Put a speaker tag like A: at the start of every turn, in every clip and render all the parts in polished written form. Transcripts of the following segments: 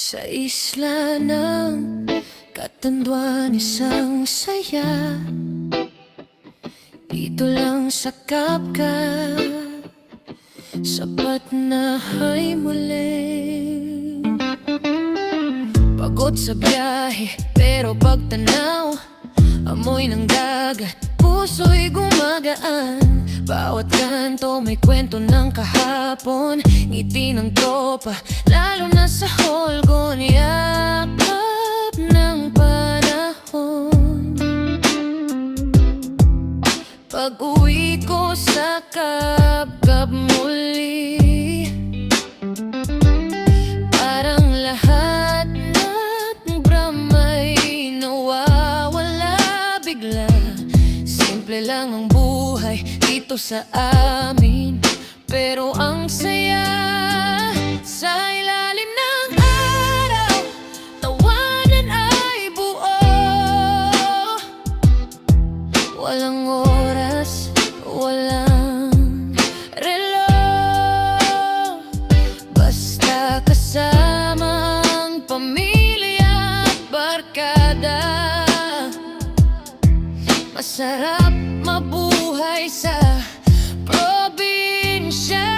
A: Sa isla ng Catanduan, isang saya. Dito lang sa Kapka, sapat na ay muli. Pagod sa biyahe, pero pagtanaw, amoy ng dagat, puso'y gumagaan. Bawat kanto may kwento ng kahapon, ngiti ng tropa, lalo na sa Holgon. Yakap ng panahon. Pag-uwi ko sa Kapkap muli, parang lahat ng bramay nawawala bigla. Simple lang ang buhay dito sa amin, pero ang saya. Sa ilalim ng araw, tawanan ay buo. Walang oras, walang relo, basta kasama ang pamilya at barkada. Masarap mabuhay sa probinsya.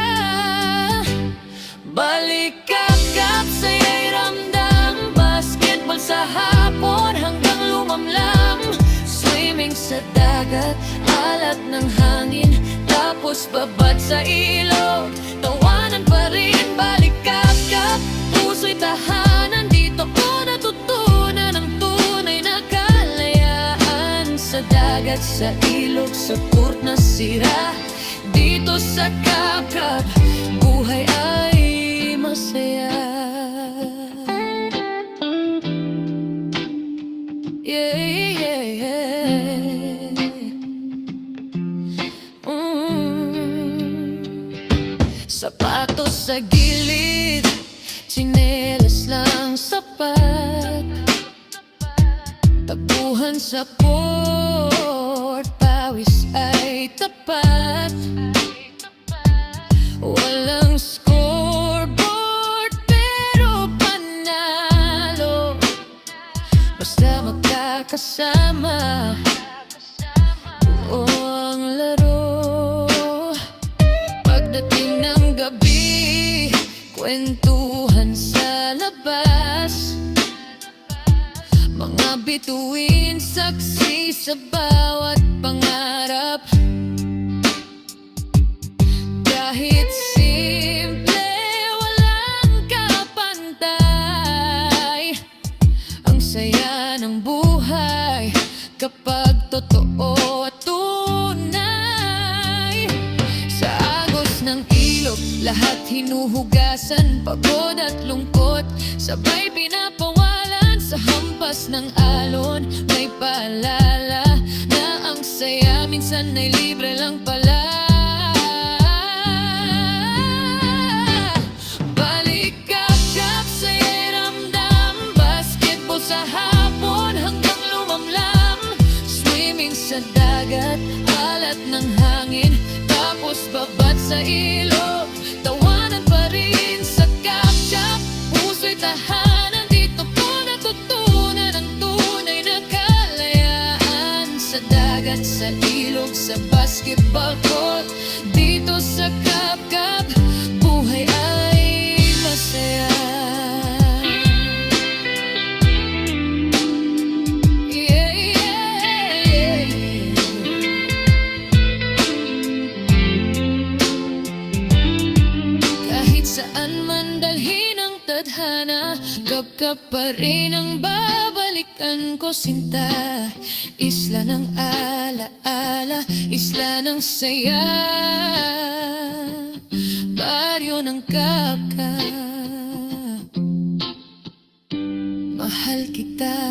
A: Balik Kapkap, saya'y ramdam. Basketball sa hapon hanggang lumamlam. Swimming sa dagat, alat ng hangin, tapos babad sa ilog. Tawanan pa rin, balik Kapkap, puso'y tahanan. Dito ko natutunan ang tunay na kalayaan. Sa dagat, sa ilog, sa port na sira, dito sa Kapkap, buhay ay masaya. Yeah, yeah, yeah. Sapatos sa gilid, tsinelas lang sapat. Taguhan sa port, pawis ay tapat. Walang scoreboard, pero panalo. Basta magkakasama, buo ang laro. Pagdating ng gabi, kwentuhan sa labas. Mga bituin, saksi sa bawat pangarap. Kahit simple, walang kapantay. Ang saya ng buhay kapag totoo at tunay. Sa agos ng ilog, lahat hinuhugasan. Pagod at lungkot, sabay pinapawalan. Sa hampas ng alon, may paalala na ang saya minsan ay libre lang pala. Balik Kapkap, saya'y ramdam. Basketball sa hapon hanggang lumamlam. Swimming sa dagat, alat ng hangin, tapos babad sa ilog. Tawanan pa rin sa Kapkap, puso'y tahanan. Dito ko natutunan ang tunay na kalayaan. Sa dagat, sa ilog, sa basketball court, dito sa Kapkap, buhay ay masaya. Yeah, yeah, yeah. Kahit saan man dalhin ang tadhana, Kapkap pa rin ang babalikan ko, sinta. Isla ng alaala, isla ng saya, baryo ng Kapkap. Mahal kita.